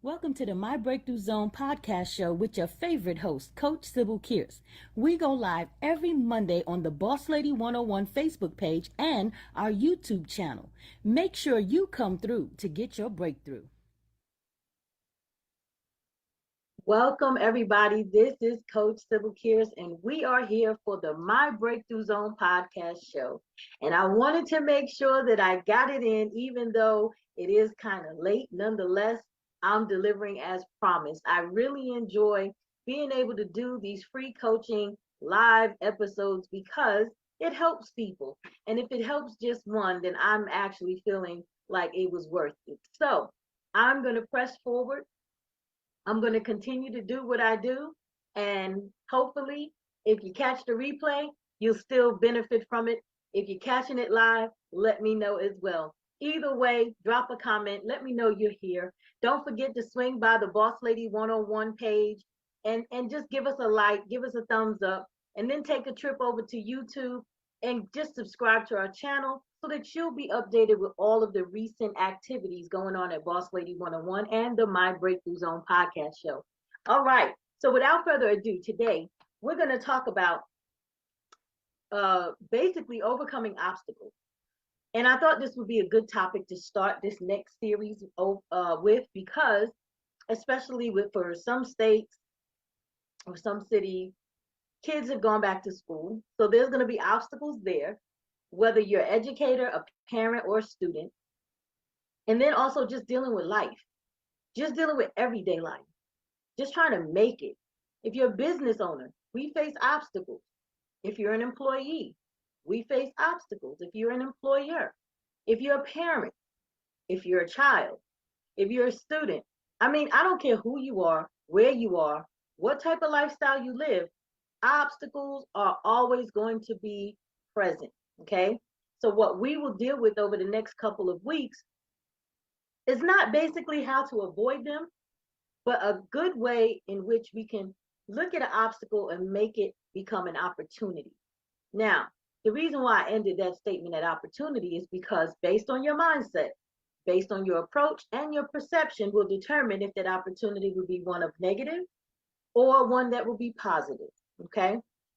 Welcome to the My Breakthrough Zone podcast show with your favorite host, Coach Sybil Kears. We go live every Monday on the Boss Lady 101 Facebook page and our YouTube channel. Make sure you come through to get your breakthrough. Welcome, everybody. This is Coach Sybil Kears, and we are here for the My Breakthrough Zone podcast show. And I wanted to make sure that I got it in, even though it is kind of late. Nonetheless, I'm delivering as promised. I really enjoy being able to do these free coaching live episodes because it helps people. And if it helps just one, then I'm actually feeling like it was worth it. So I'm going to press forward. I'm going to continue to do what I do. And hopefully, if you catch the replay, you'll still benefit from it. If you're catching it live, let me know as well. Either way, drop a comment. Let me know you're here. Don't forget to swing by the Boss Lady 101 page and just give us a like, give us a thumbs up, and then take a trip over to YouTube and just subscribe to our channel so that you'll be updated with all of the recent activities going on at Boss Lady 101 and the My Breakthrough Zone podcast show. All right. So without further ado, today we're going to talk about basically overcoming obstacles. And I thought this would be a good topic to start this next series with because, especially for some states or some cities, kids have gone back to school. So there's going to be obstacles there, whether you're an educator, a parent, or a student. And then also just dealing with life, just dealing with everyday life, just trying to make it. If you're a business owner, we face obstacles. If you're an employee, we face obstacles. If you're an employer, if you're a parent, if you're a child, if you're a student, I mean, I don't care who you are, where you are, what type of lifestyle you live, obstacles are always going to be present. Okay. So, what we will deal with over the next couple of weeks is not basically how to avoid them, but a good way in which we can look at an obstacle and make it become an opportunity. Now, the reason why I ended that statement at opportunity is because based on your mindset, based on your approach and your perception will determine if that opportunity will be one of negative or one that will be positive. Okay.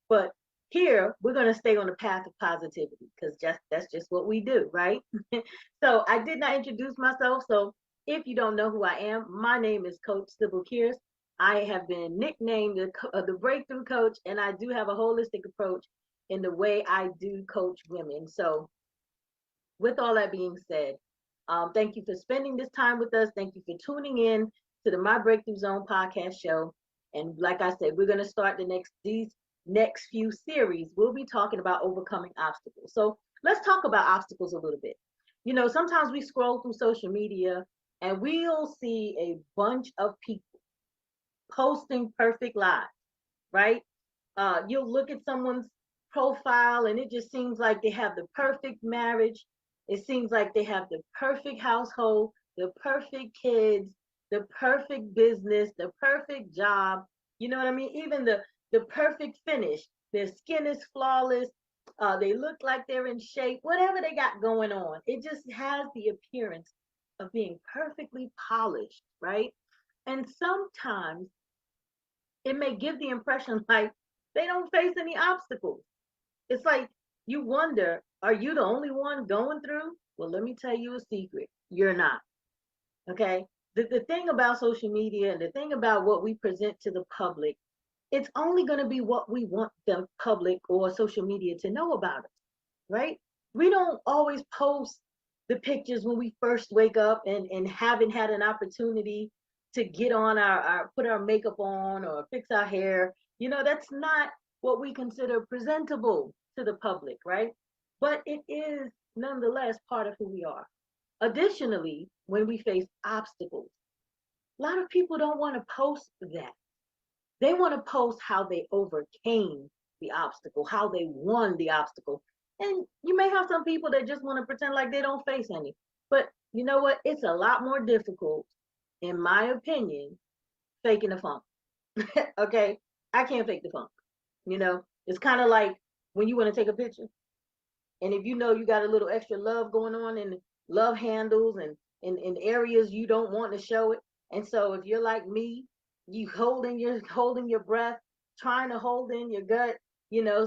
But here we're going to stay on the path of positivity because that's just what we do, right? So I did not introduce myself. So if you don't know who I am, my name is Coach Sybil Kears. I have been nicknamed the Breakthrough Coach, and I do have a holistic approach in the way I do coach women. So with all that being said, thank you for spending this time with us. Thank you for tuning in to the My Breakthrough Zone podcast show. And like I said, we're going to start these next few series. We'll be talking about overcoming obstacles. So let's talk about obstacles a little bit. You know, sometimes we scroll through social media and we'll see a bunch of people posting perfect lives, right? You'll look at someone's profile and it just seems like they have the perfect marriage. It seems like they have the perfect household, the perfect kids, the perfect business, the perfect job. You know what I mean? Even the perfect finish. Their skin is flawless. They look like they're in shape. Whatever they got going on, it just has the appearance of being perfectly polished, right? And sometimes it may give the impression like they don't face any obstacles. It's like you wonder, are you the only one going through? Well, let me tell you a secret. You're not. Okay. The thing about social media and the thing about what we present to the public, it's only going to be what we want the public or social media to know about us, right? We don't always post the pictures when we first wake up and haven't had an opportunity to get on our put our makeup on or fix our hair. You know, that's not what we consider presentable to the public, right? But it is nonetheless part of who we are. Additionally, when we face obstacles, a lot of people don't want to post that. They want to post how they overcame the obstacle, how they won the obstacle. And you may have some people that just want to pretend like they don't face any. But you know what? It's a lot more difficult, in my opinion, faking the funk. Okay? I can't fake the funk. You know, it's kind of like when you want to take a picture. And if you know you got a little extra love going on in love handles and in areas you don't want to show it, And so if you're like me, you holding your breath, trying to hold in your gut,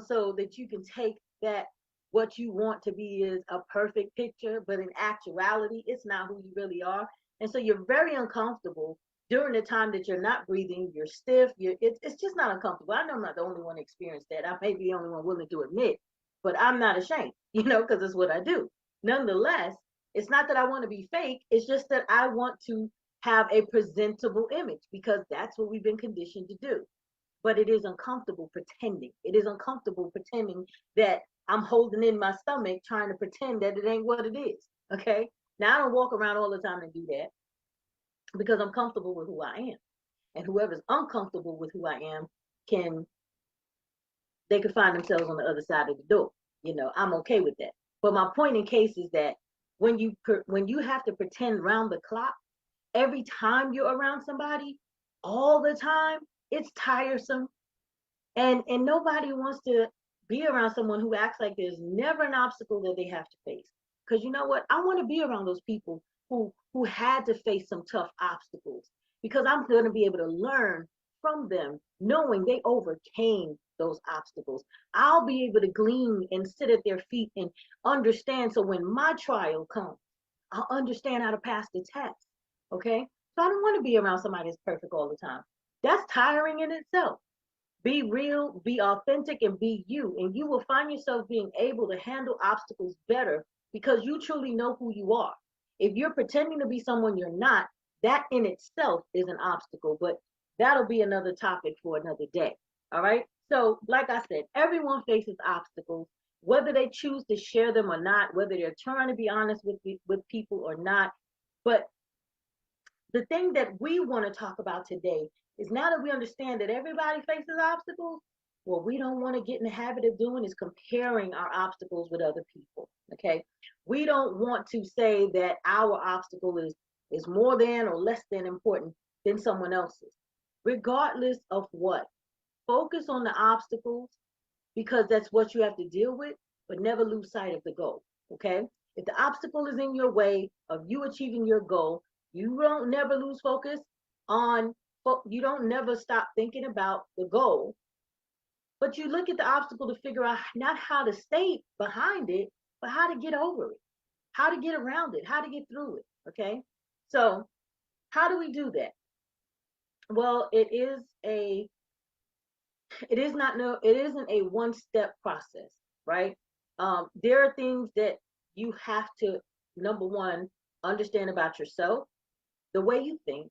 so that you can take that what you want to be is a perfect picture, but in actuality, it's not who you really are. And so you're very uncomfortable during the time that you're not breathing, you're stiff, it's just not uncomfortable. I know I'm not the only one experienced that. I may be the only one willing to admit, but I'm not ashamed, because it's what I do. Nonetheless, it's not that I want to be fake, it's just that I want to have a presentable image because that's what we've been conditioned to do. But it is uncomfortable pretending. It is uncomfortable pretending that I'm holding in my stomach, trying to pretend that it ain't what it is. Okay. Now I don't walk around all the time and do that because I'm comfortable with who I am. And whoever's uncomfortable with who I am can they can find themselves on the other side of the door. I'm okay with that. But my point in case is that when you have to pretend round the clock, every time you're around somebody, all the time, it's tiresome. And nobody wants to be around someone who acts like there's never an obstacle that they have to face. Because you know what? I want to be around those people who had to face some tough obstacles because I'm going to be able to learn from them, knowing they overcame those obstacles. I'll be able to glean and sit at their feet and understand. So when my trial comes, I'll understand how to pass the test. Okay. So I don't want to be around somebody that's perfect all the time. That's tiring in itself. Be real, be authentic, and be you. And you will find yourself being able to handle obstacles better because you truly know who you are. If you're pretending to be someone you're not, that in itself is an obstacle, but that'll be another topic for another day. All right. So, like I said, everyone faces obstacles, whether they choose to share them or not, whether they're trying to be honest with people or not. But the thing that we want to talk about today is now that we understand that everybody faces obstacles, what we don't want to get in the habit of doing is comparing our obstacles with other people. Okay. We don't want to say that our obstacle is more than or less than important than someone else's. Regardless of what, focus on the obstacles because that's what you have to deal with, but never lose sight of the goal. Okay. If the obstacle is in your way of you achieving your goal, you don't never lose focus on, you don't never stop thinking about the goal, but you look at the obstacle to figure out not how to stay behind it, but how to get over it, how to get around it, how to get through it. Okay. So, how do we do that? Well, it is not no it isn't a one step process, right? There are things that you have to, number one, understand about yourself, the way you think.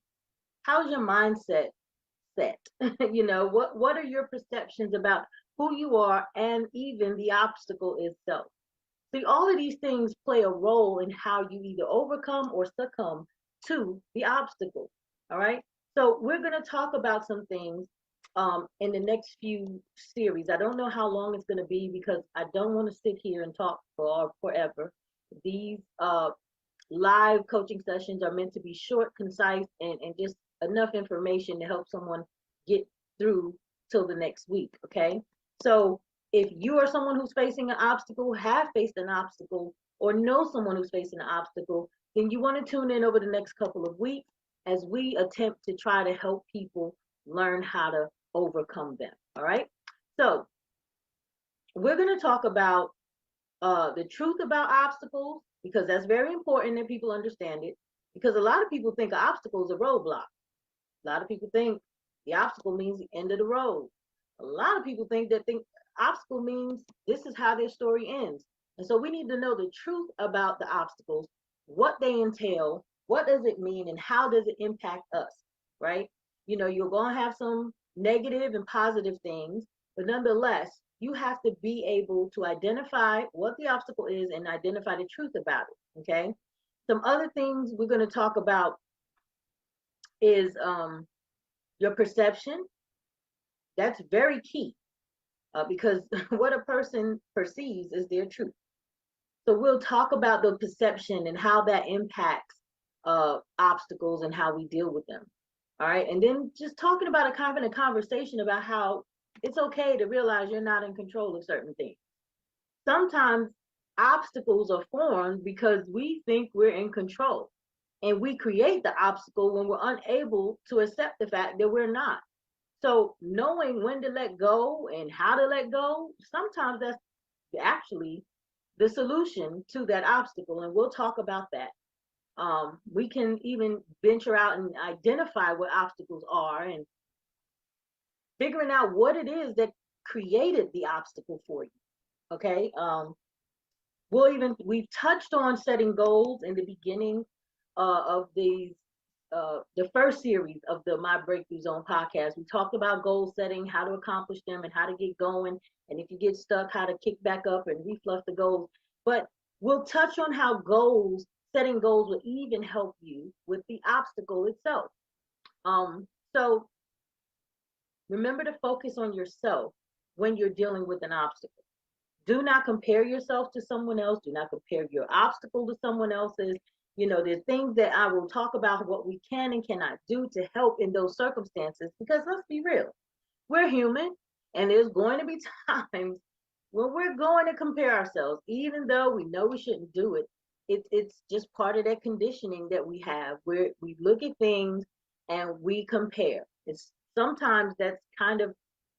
How's your mindset set? What are your perceptions about who you are and even the obstacle itself? See, all of these things play a role in how you either overcome or succumb to the obstacle. All right. So we're going to talk about some things in the next few series. I don't know how long it's going to be because I don't want to sit here and talk for forever. These live coaching sessions are meant to be short, concise, and just enough information to help someone get through till the next week. Okay. So if you are someone who's facing an obstacle, have faced an obstacle, or know someone who's facing an obstacle, then you want to tune in over the next couple of weeks as we attempt to try to help people learn how to overcome them. All right. So we're going to talk about the truth about obstacles because that's very important that people understand it. Because a lot of people think an obstacle is a roadblock. A lot of people think the obstacle means the end of the road. A lot of people think obstacle means this is how their story ends. And so we need to know the truth about the obstacles, what they entail, what does it mean, and how does it impact us, right? You're going to have some negative and positive things, but nonetheless, you have to be able to identify what the obstacle is and identify the truth about it, okay? Some other things we're going to talk about is your perception. That's very key because what a person perceives is their truth. So we'll talk about the perception and how that impacts obstacles and how we deal with them. All right. And then just talking about a conversation about how it's okay to realize you're not in control of certain things. Sometimes obstacles are formed because we think we're in control. And we create the obstacle when we're unable to accept the fact that we're not. So knowing when to let go and how to let go, sometimes that's actually the solution to that obstacle. And we'll talk about that. We can even venture out and identify what obstacles are and figuring out what it is that created the obstacle for you. Okay. We've touched on setting goals in the beginning of the first series of the My Breakthrough Zone podcast. We talked about goal setting, how to accomplish them, and how to get going. And if you get stuck, how to kick back up and reflush the goals. But we'll touch on how setting goals will even help you with the obstacle itself. So remember to focus on yourself when you're dealing with an obstacle. Do not compare yourself to someone else. Do not compare your obstacle to someone else's. There's things that I will talk about what we can and cannot do to help in those circumstances, because let's be real, we're human, and there's going to be times when we're going to compare ourselves, even though we know we shouldn't do it. It's just part of that conditioning that we have, where we look at things and we compare. It's sometimes that's kind of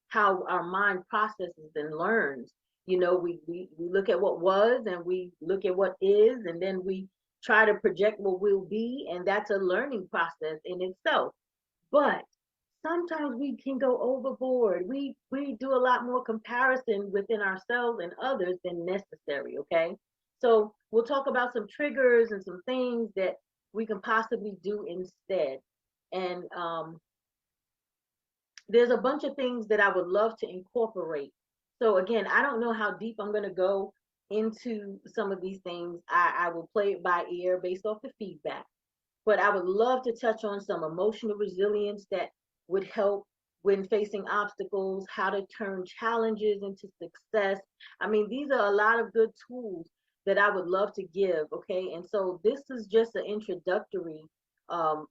how our mind processes and learns. We look at what was and we look at what is, and then we try to project what will be, and that's a learning process in itself. But sometimes we can go overboard. We do a lot more comparison within ourselves and others than necessary, okay? So we'll talk about some triggers and some things that we can possibly do instead. And there's a bunch of things that I would love to incorporate. So again, I don't know how deep I'm going to go into some of these things. I will play it by ear based off the feedback. But I would love to touch on some emotional resilience that would help when facing obstacles, how to turn challenges into success. I mean, these are a lot of good tools that I would love to give. Okay. And so this is just an introductory um,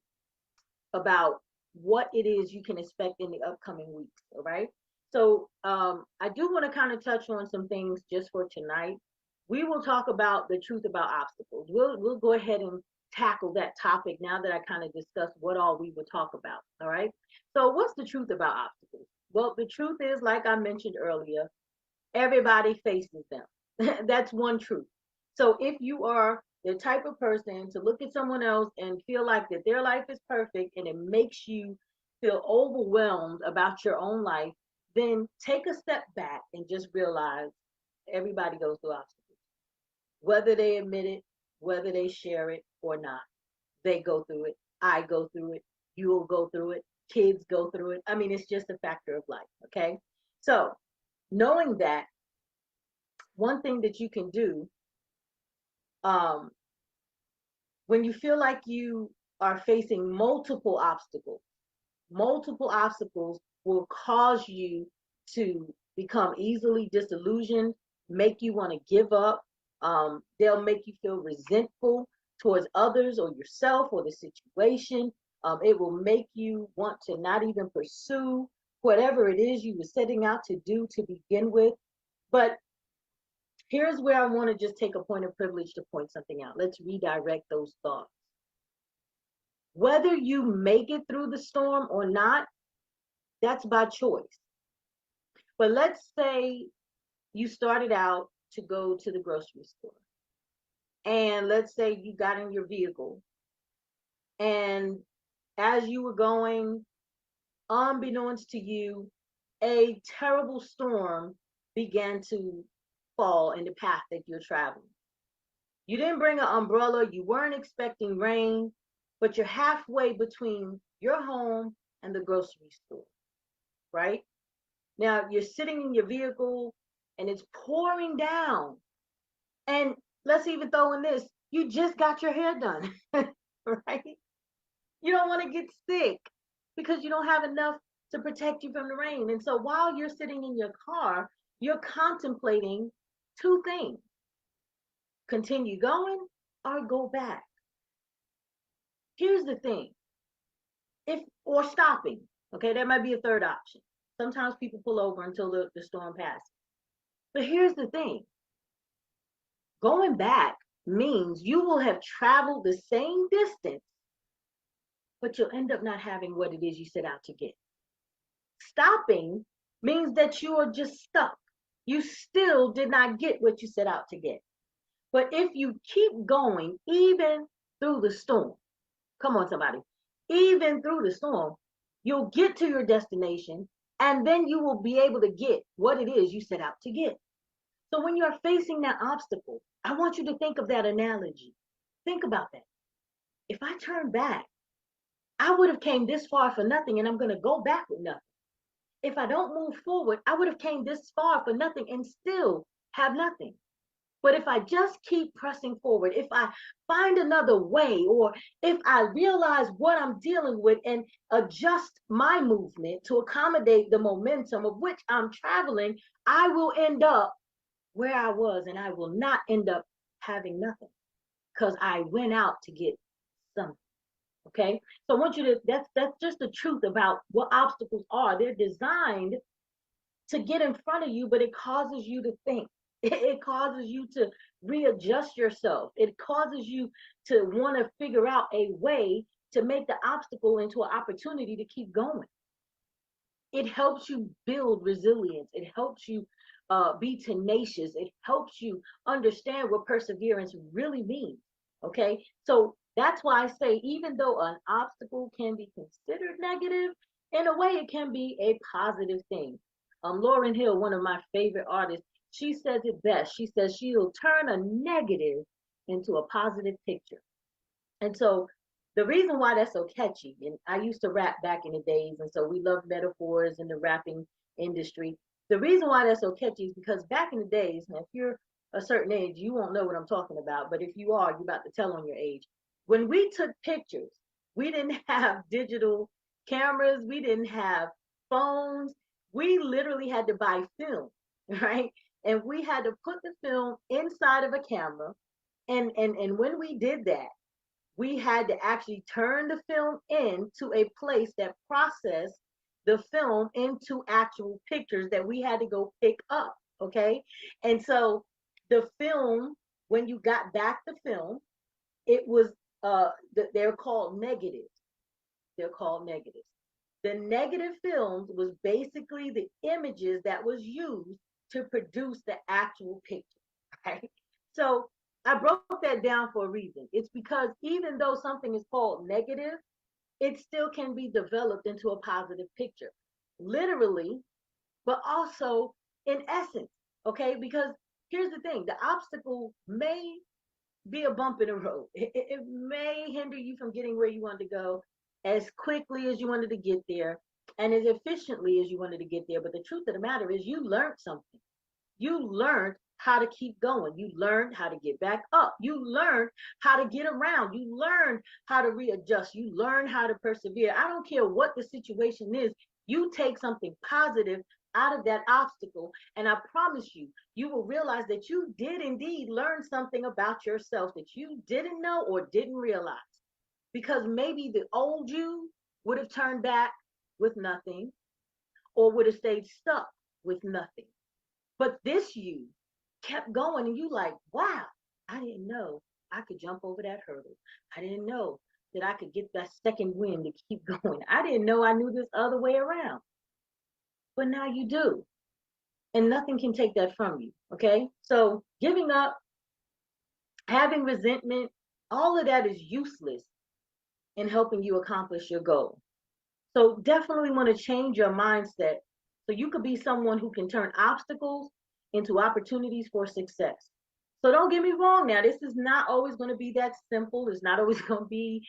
about what it is you can expect in the upcoming weeks. All right. So I do want to kind of touch on some things just for tonight. We will talk about the truth about obstacles. We'll go ahead and tackle that topic now that I kind of discussed what all we would talk about. All right. So what's the truth about obstacles? Well, the truth is, like I mentioned earlier, everybody faces them. That's one truth. So if you are the type of person to look at someone else and feel like that their life is perfect and it makes you feel overwhelmed about your own life, then take a step back and just realize everybody goes through obstacles. Whether they admit it, whether they share it or not, they go through it. I go through it. You will go through it. Kids go through it. I mean, it's just a factor of life. Okay. So knowing that, one thing that you can do um, when you feel like you are facing multiple obstacles will cause you to become easily disillusioned, make you want to give up. They'll make you feel resentful towards others or yourself or the situation. It will make you want to not even pursue whatever it is you were setting out to do to begin with. But here's where I want to just take a point of privilege to point something out. Let's redirect those thoughts. Whether you make it through the storm or not, that's by choice. But let's say you started out to go to the grocery store. And let's say you got in your vehicle. And as you were going, unbeknownst to you, a terrible storm began to fall in the path that you're traveling. You didn't bring an umbrella, you weren't expecting rain, but you're halfway between your home and the grocery store, right? Now you're sitting in your vehicle and it's pouring down. And let's even throw in this, you just got your hair done, right? You don't want to get sick because you don't have enough to protect you from the rain. And so while you're sitting in your car, you're contemplating two things: continue going or go back. Here's the thing, if or stopping, okay, that might be a third option. Sometimes people pull over until the storm passes. But here's the thing, going back means you will have traveled the same distance, but you'll end up not having what it is you set out to get. Stopping means that you are just stuck. You still did not get what you set out to get. But if you keep going, even through the storm, come on, somebody, even through the storm, you'll get to your destination and then you will be able to get what it is you set out to get. So when you're facing that obstacle, I want you to think of that analogy. Think about that. If I turn back, I would have came this far for nothing and I'm going to go back with nothing. If I don't move forward, I would have came this far for nothing and still have nothing. But if I just keep pressing forward, if I find another way, or if I realize what I'm dealing with and adjust my movement to accommodate the momentum of which I'm traveling, I will end up where I was and I will not end up having nothing because I went out to get something. Okay. So I want you to, that's just the truth about what obstacles are. They're designed to get in front of you, but it causes you to think. It causes you to readjust yourself. It causes you to want to figure out a way to make the obstacle into an opportunity to keep going. It helps you build resilience. It helps you be tenacious. It helps you understand what perseverance really means. Okay. So that's why I say, even though an obstacle can be considered negative, in a way, it can be a positive thing. Lauryn Hill, one of my favorite artists, she says it best. She says she'll turn a negative into a positive picture. And so the reason why that's so catchy, and I used to rap back in the days, and so we love metaphors in the rapping industry. The reason why that's so catchy is because back in the days, and if you're a certain age, you won't know what I'm talking about, but if you are, you're about to tell on your age. When we took pictures, we didn't have digital cameras, we didn't have phones, we literally had to buy film, right? And we had to put the film inside of a camera. And when we did that, we had to actually turn the film into a place that processed the film into actual pictures that we had to go pick up. Okay. And so the film, when you got back the film, it was they're called negatives. They're called negatives. The negative films was basically the images that was used to produce the actual picture, right? So I broke that down for a reason. It's because even though something is called negative, it still can be developed into a positive picture, literally, but also in essence, okay? Because here's the thing, the obstacle may be a bump in the road. It may hinder you from getting where you want to go as quickly as you wanted to get there and as efficiently as you wanted to get there. But the truth of the matter is, you learned something. You learned how to keep going. You learned how to get back up. You learned how to get around. You learned how to readjust. You learned how to persevere. I don't care what the situation is. You take something positive out of that obstacle, and I promise you, you will realize that you did indeed learn something about yourself that you didn't know or didn't realize. Because maybe the old you would have turned back with nothing or would have stayed stuck with nothing. But this you kept going and you like, wow, I didn't know I could jump over that hurdle. I didn't know that I could get that second wind to keep going. I didn't know I knew this other way around. But now you do. And nothing can take that from you. Okay. So giving up, having resentment, all of that is useless in helping you accomplish your goal. So definitely want to change your mindset so you could be someone who can turn obstacles into opportunities for success. So don't get me wrong now, this is not always going to be that simple. It's not always going to be,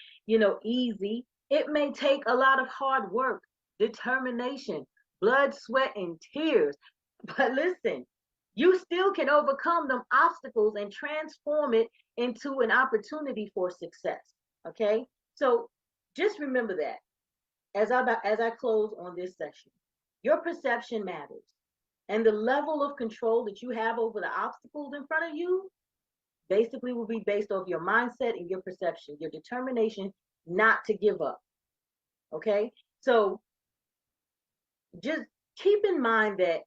easy. It may take a lot of hard work, determination, blood, sweat, and tears. But listen, you still can overcome them obstacles and transform it into an opportunity for success. Okay? So just remember that as I close on this session. Your perception matters. And the level of control that you have over the obstacles in front of you basically will be based off your mindset and your perception, your determination not to give up. Okay? So just keep in mind that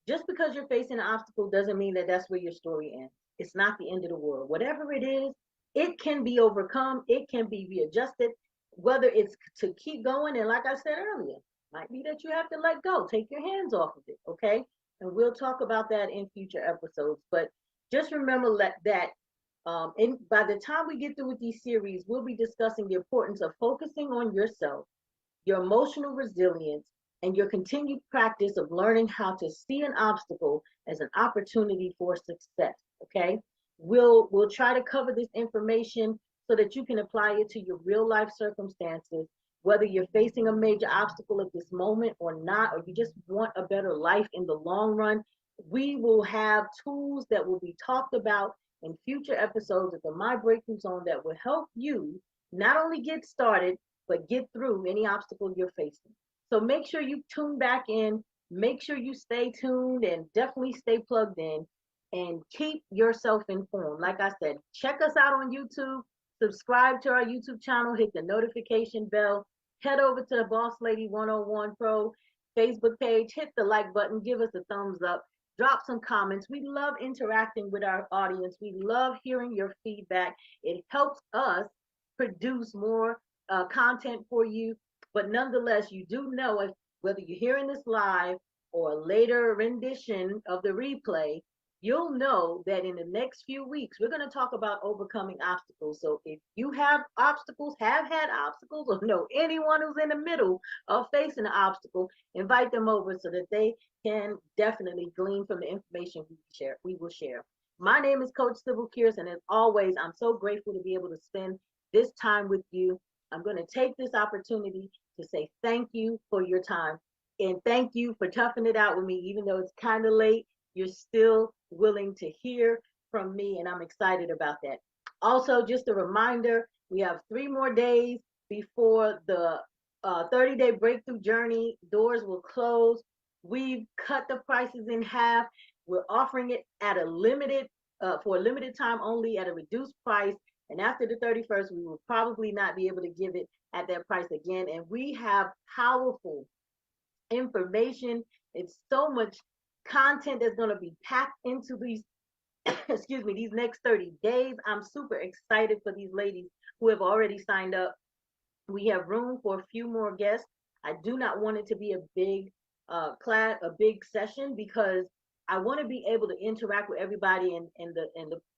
just because you're facing an obstacle doesn't mean that that's where your story ends. it's not the end of the world. Whatever it is, it can be overcome, it can be readjusted, whether it's to keep going. And like I said earlier, might be that you have to let go, take your hands off of it, okay? And we'll talk about that in future episodes. But just remember that and by the time we get through with these series, we'll be discussing the importance of focusing on yourself, your emotional resilience, and your continued practice of learning how to see an obstacle as an opportunity for success. Okay. We'll try to cover this information so that you can apply it to your real life circumstances, whether you're facing a major obstacle at this moment or not, or you just want a better life in the long run. We will have tools that will be talked about in future episodes of the My Breakthrough Zone that will help you not only get started, but get through any obstacle you're facing. So make sure you tune back in, make sure you stay tuned, and definitely stay plugged in and keep yourself informed. Like I said, check us out on YouTube, subscribe to our YouTube channel, hit the notification bell, head over to the Boss Lady 101 Pro Facebook page, hit the like button, give us a thumbs up, drop some comments. We love interacting with our audience. We love hearing your feedback. It helps us produce more content for you. But nonetheless, you do know if whether you're hearing this live or a later rendition of the replay, you'll know that in the next few weeks, we're going to talk about overcoming obstacles. So if you have obstacles, have had obstacles, or know anyone who's in the middle of facing an obstacle, invite them over so that they can definitely glean from the information we will share. My name is Coach Sybil Kearse, and as always, I'm so grateful to be able to spend this time with you. I'm going to take this opportunity to say thank you for your time, and thank you for toughing it out with me, even though it's kind of late. You're still willing to hear from me, and I'm excited about that. Also, just a reminder, we have 3 more days before the 30-day breakthrough journey doors will close. We've cut the prices in half. We're offering it at a limited for a limited time only at a reduced price. And after the 31st, we will probably not be able to give it at that price again. And we have powerful information. It's so much content that's going to be packed into these, excuse me, these next 30 days. I'm super excited for these ladies who have already signed up. We have room for a few more guests. I do not want it to be a big a big session, because I want to be able to interact with everybody, and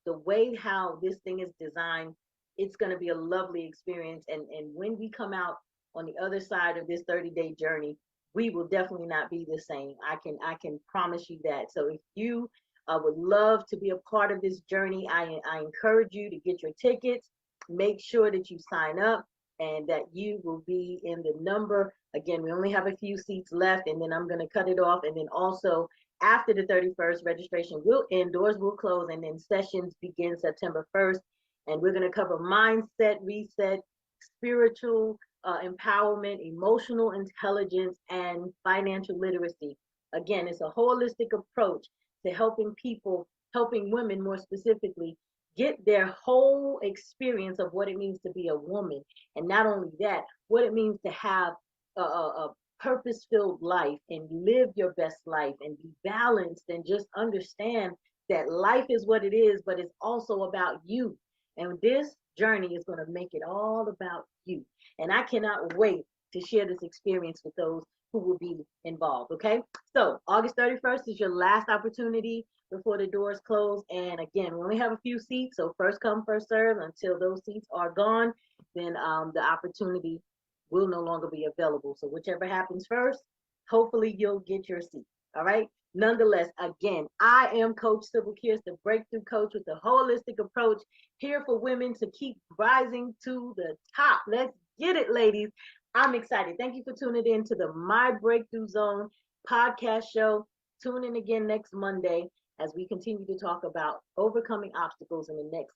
the way how this thing is designed, it's going to be a lovely experience. And when we come out on the other side of this 30-day journey, we will definitely not be the same. I can promise you that. So if you would love to be a part of this journey, I encourage you to get your tickets. Make sure that you sign up and that you will be in the number. Again, we only have a few seats left, and then I'm going to cut it off. And then also after the 31st, registration will end, doors will close, and then sessions begin September 1st. And we're going to cover mindset reset, spiritual empowerment, emotional intelligence, and financial literacy. Again, it's a holistic approach to helping people, helping women more specifically, get their whole experience of what it means to be a woman. And not only that, what it means to have a purpose-filled life and live your best life and be balanced, and just understand that life is what it is, but it's also about you. And this journey is going to make it all about you. And I cannot wait to share this experience with those who will be involved. Okay. So August 31st is your last opportunity before the doors close. And again, we only have a few seats. So first come, first serve. Until those seats are gone, then the opportunity will no longer be available. So whichever happens first, hopefully you'll get your seat. All right. Nonetheless, again, I am Coach Sybil Kearse, the breakthrough coach with a holistic approach, here for women to keep rising to the top. Let's get it, ladies. I'm excited. Thank you for tuning in to the My Breakthrough Zone podcast show. Tune in again next Monday as we continue to talk about overcoming obstacles in the next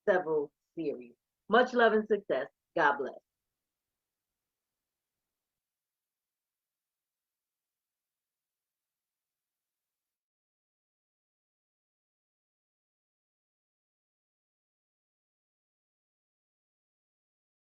several series. Much love and success. God bless.